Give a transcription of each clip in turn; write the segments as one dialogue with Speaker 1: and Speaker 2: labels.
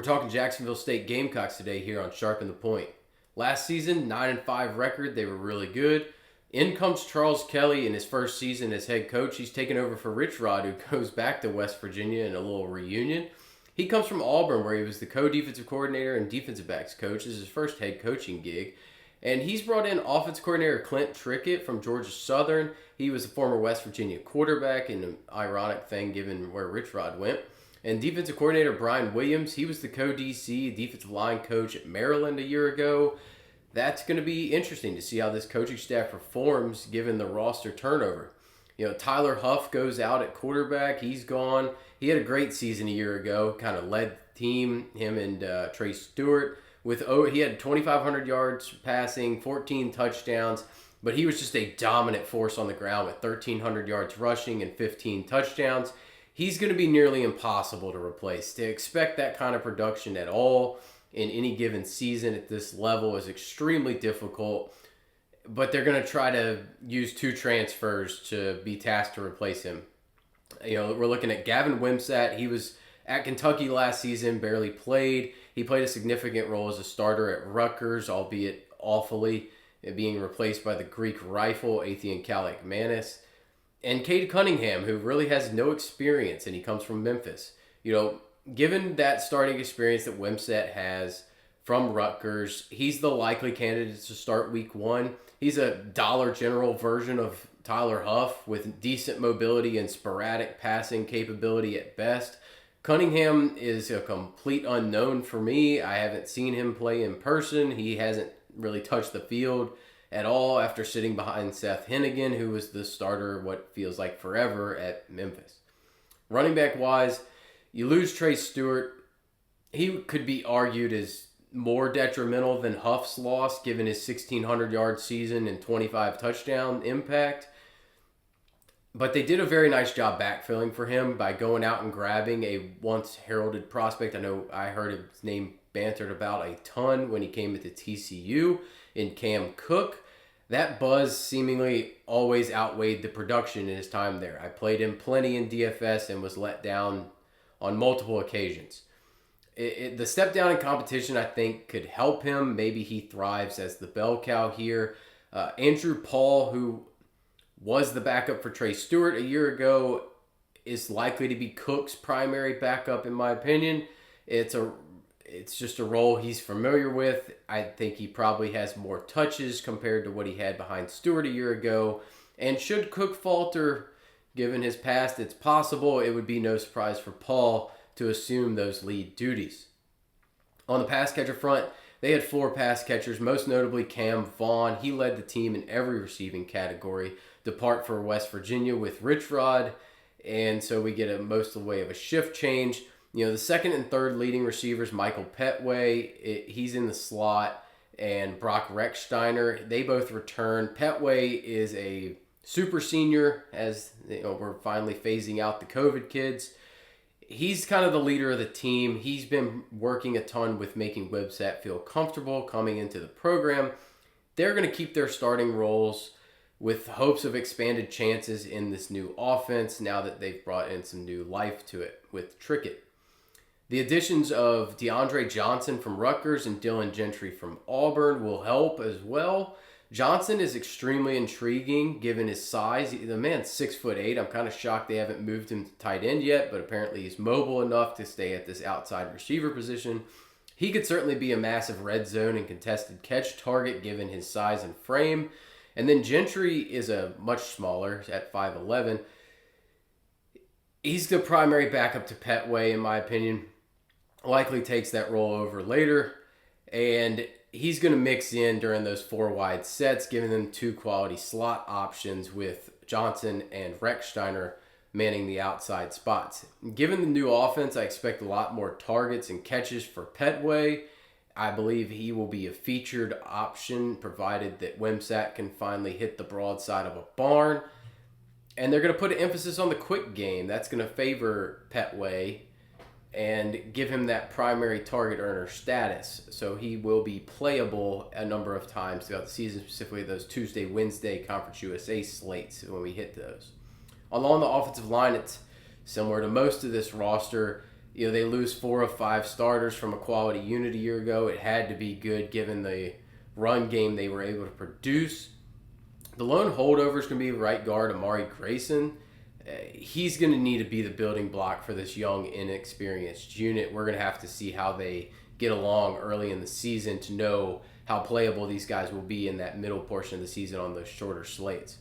Speaker 1: talking Jacksonville State Gamecocks today here on Sharpen the Point. Last season, 9-5 record. They were really good. In comes Charles Kelly in his first season as head coach. He's taken over for Rich Rod, who goes back to West Virginia in a little reunion. He comes from Auburn, where he was the co-defensive coordinator and defensive backs coach. This is his first head coaching gig. And he's brought in offensive coordinator Clint Trickett from Georgia Southern. He was a former West Virginia quarterback, and an ironic thing given where Rich Rod went. And defensive coordinator Brian Williams, he was the co-DC, defensive line coach at Maryland a year ago. That's going to be interesting to see how this coaching staff performs given the roster turnover. You know, Tyler Huff goes out at quarterback. He's gone. He had a great season a year ago, kind of led the team, him and Trey Stewart. He had 2,500 yards passing, 14 touchdowns, but he was just a dominant force on the ground with 1,300 yards rushing and 15 touchdowns. He's going to be nearly impossible to replace. To expect that kind of production at all in any given season at this level is extremely difficult, but they're going to try to use two transfers to be tasked to replace him. You know, we're looking at Gavin Wimsatt. He was at Kentucky last season, barely played. He played a significant role as a starter at Rutgers, albeit awfully, being replaced by the Greek rifle, Athian Kalakmanis. And Cade Cunningham, who really has no experience, and he comes from Memphis. You know, given that starting experience that Wimsatt has from Rutgers, he's the likely candidate to start week one. He's a Dollar General version of Tyler Huff with decent mobility and sporadic passing capability at best. Cunningham is a complete unknown for me. I haven't seen him play in person. He hasn't really touched the field at all after sitting behind Seth Hennigan, who was the starter what feels like forever at Memphis. Running back wise, you lose Trey Stewart. He could be argued as more detrimental than Huff's loss given his 1,600-yard season and 25 touchdown impact. But they did a very nice job backfilling for him by going out and grabbing a once heralded prospect. I know I heard his name bantered about a ton when he came into TCU in Cam Cook. That buzz seemingly always outweighed the production in his time there. I played him plenty in DFS and was let down on multiple occasions. The step down in competition, I think, could help him. Maybe he thrives as the bell cow here. Andrew Paul, who was the backup for Trey Stewart a year ago, is likely to be Cook's primary backup, in my opinion. It's just a role he's familiar with. I think he probably has more touches compared to what he had behind Stewart a year ago. And should Cook falter, given his past, it's possible. It would be no surprise for Paul to assume those lead duties. On the pass catcher front, they had 4 pass catchers, most notably Cam Vaughn. He led the team in every receiving category. Depart for West Virginia with Rich Rod, and so we get most of the way of a shift change. You know, the second and third leading receivers, Michael Petway, he's in the slot, and Brock Rechsteiner, they both return. Petway is a super senior, as you know, we're finally phasing out the COVID kids. He's kind of the leader of the team. He's been working a ton with making Wimsatt feel comfortable coming into the program. They're going to keep their starting roles with hopes of expanded chances in this new offense now that they've brought in some new life to it with Trickett. The additions of DeAndre Johnson from Rutgers and Dylan Gentry from Auburn will help as well. Johnson is extremely intriguing given his size. The man's 6'8". I'm kind of shocked they haven't moved him to tight end yet, but apparently he's mobile enough to stay at this outside receiver position. He could certainly be a massive red zone and contested catch target given his size and frame. And then Gentry is a much smaller at 5'11". He's the primary backup to Petway, in my opinion. Likely takes that role over later. And he's going to mix in during those 4 wide sets, giving them 2 quality slot options with Johnson and Rechsteiner manning the outside spots. Given the new offense, I expect a lot more targets and catches for Petway. I believe he will be a featured option provided that Wimsatt can finally hit the broadside of a barn. And they're going to put an emphasis on the quick game. That's going to favor Petway and give him that primary target earner status. So he will be playable a number of times throughout the season, specifically those Tuesday, Wednesday Conference USA slates when we hit those. Along the offensive line, it's similar to most of this roster. They lose 4 of 5 starters from a quality unit a year ago. It had to be good given the run game they were able to produce. The lone holdover is going to be right guard Amari Grayson. He's going to need to be the building block for this young, inexperienced unit. We're going to have to see how they get along early in the season to know how playable these guys will be in that middle portion of the season on those shorter slates.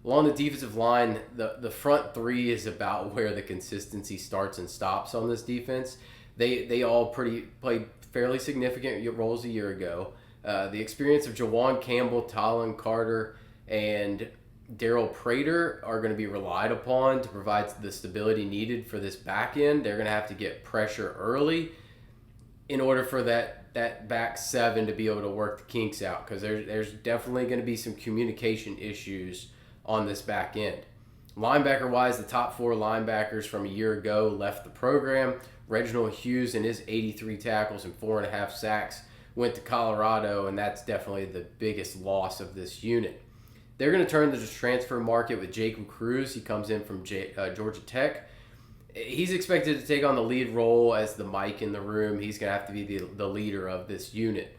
Speaker 1: Along the defensive line, the front three is about where the consistency starts and stops on this defense. They all played fairly significant roles a year ago. The experience of Jawan Campbell, Talon Carter, and Daryl Prater are going to be relied upon to provide the stability needed for this back end. They're going to have to get pressure early in order for that back seven to be able to work the kinks out, because there's definitely going to be some communication issues on this back end. Linebacker-wise, the top 4 linebackers from a year ago left the program. Reginald Hughes and his 83 tackles and 4.5 sacks went to Colorado, and that's definitely the biggest loss of this unit. They're going to turn to the transfer market with Jacob Cruz. He comes in from Georgia Tech. He's expected to take on the lead role as the mic in the room. He's going to have to be the leader of this unit.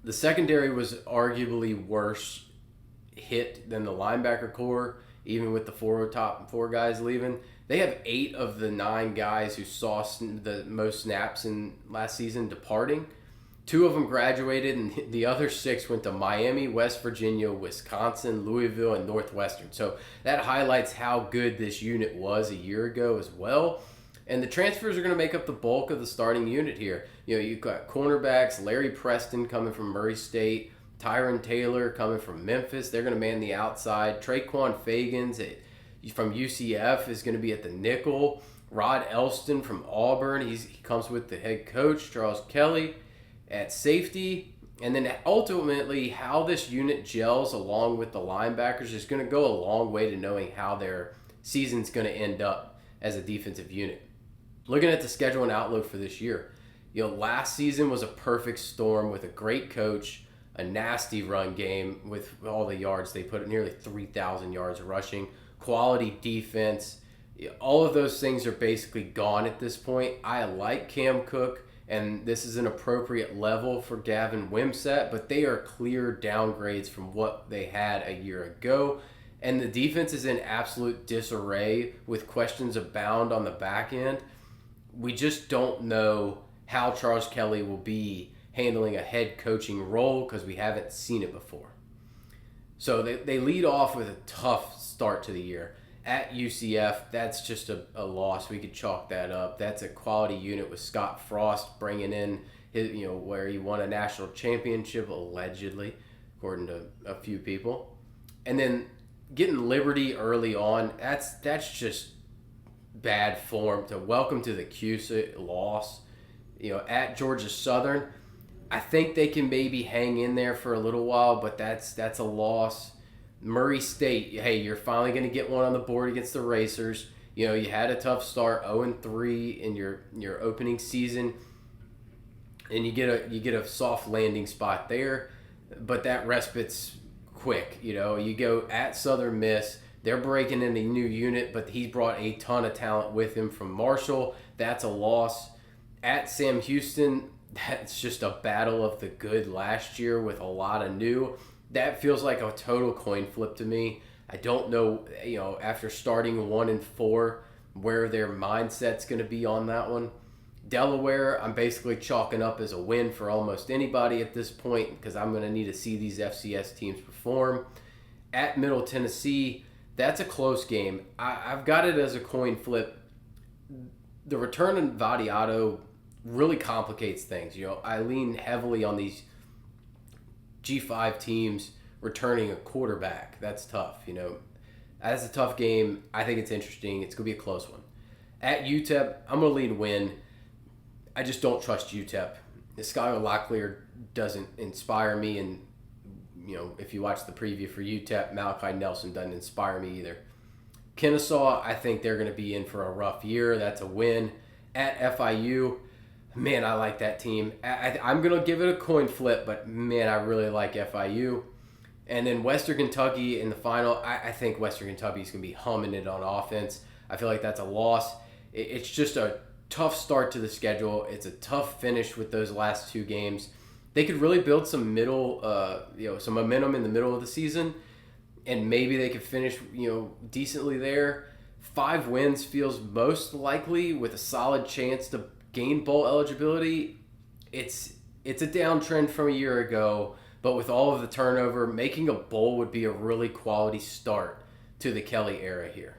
Speaker 1: The secondary was arguably worse hit than the linebacker core, even with the top 4 guys leaving. They have 8 of the 9 guys who saw the most snaps in last season departing. 2 of them graduated, and the other 6 went to Miami, West Virginia, Wisconsin, Louisville, and Northwestern. So that highlights how good this unit was a year ago as well. And the transfers are going to make up the bulk of the starting unit here. You've got cornerbacks, Larry Preston coming from Murray State, Tyron Taylor coming from Memphis. They're going to man the outside. Traquan Fagans from UCF is going to be at the nickel. Rod Elston from Auburn. He comes with the head coach, Charles Kelly, at safety. And then ultimately how this unit gels along with the linebackers is going to go a long way to knowing how their season's going to end up as a defensive unit. Looking at the schedule and outlook for this year, last season was a perfect storm with a great coach, a nasty run game with all the yards. They put nearly 3,000 yards rushing, quality defense. All of those things are basically gone at this point. I like Cam Cook, and this is an appropriate level for Gavin Wimsatt, but they are clear downgrades from what they had a year ago. And the defense is in absolute disarray with questions abound on the back end. We just don't know how Charles Kelly will be handling a head coaching role because we haven't seen it before. So they lead off with a tough start to the year. At UCF, that's just a loss. We could chalk that up. That's a quality unit with Scott Frost bringing in his, where he won a national championship, allegedly, according to a few people. And then getting Liberty early on, that's just bad form. To welcome to the CUSA loss. At Georgia Southern, I think they can maybe hang in there for a little while, but that's a loss. Murray State, hey, you're finally going to get one on the board against the Racers. You had a tough start, 0-3 in your opening season, and you get a soft landing spot there, but that respite's quick. You go at Southern Miss. They're breaking in a new unit, but he brought a ton of talent with him from Marshall. That's a loss. At Sam Houston, that's just a battle of the good last year with a lot of new. That feels like a total coin flip to me. I don't know, after starting 1-4, where their mindset's going to be on that one. Delaware, I'm basically chalking up as a win for almost anybody at this point because I'm going to need to see these FCS teams perform. At Middle Tennessee, that's a close game. I've got it as a coin flip. The return of Vadiato really complicates things. I lean heavily on these G5 teams returning a quarterback. That's tough. That's a tough game. I think it's interesting. It's going to be a close one. At UTEP, I'm going to lean win. I just don't trust UTEP. Skylar Locklear doesn't inspire me, and if you watch the preview for UTEP, Malachi Nelson doesn't inspire me either. Kennesaw, I think they're going to be in for a rough year. That's a win. At FIU, man, I like that team. I'm going to give it a coin flip, but man, I really like FIU. And then Western Kentucky in the final, I think Western Kentucky is going to be humming it on offense. I feel like that's a loss. It's just a tough start to the schedule. It's a tough finish with those last 2 games. They could really build some some momentum in the middle of the season, and maybe they could finish, decently there. 5 wins feels most likely with a solid chance to gain bowl eligibility. It's a downtrend from a year ago, but with all of the turnover, making a bowl would be a really quality start to the Kelly era here.